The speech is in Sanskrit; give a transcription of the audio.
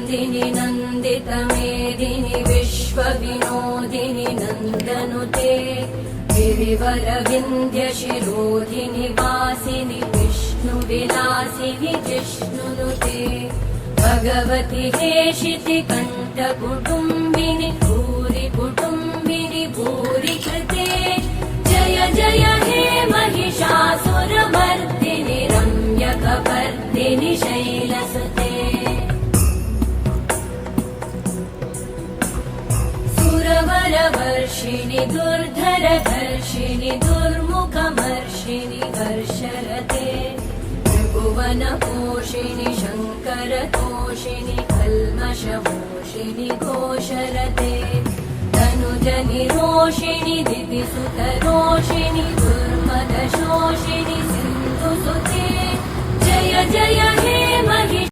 नन्दिनि नन्दितमेदिनि विश्वविनोदिनि नन्दनुते गिरिवरविन्ध्यशिरोधिनि वासिनि विष्णुविलासिनि जिष्णुनुते भगवति हेशिति कण्ठकुटुम्बिनि भूरि कुटुम्बिनि भूरि कृते जय जय हे महिषासुरमर्दिनि रम्यकपर्दिनि शैलसुते सुरवरवर्षिणि दुर्धरधर्षिणि दुर्मुखमर्षिणि हर्षरते त्रिभुवनपोषिणि शङ्करतोषिणि कल्मषमोषिणि घोषरते तनुजनिरोषिणि दितिसुतरोषिणि दुर्मदशोषिणि सिन्धुसुते जय जय हे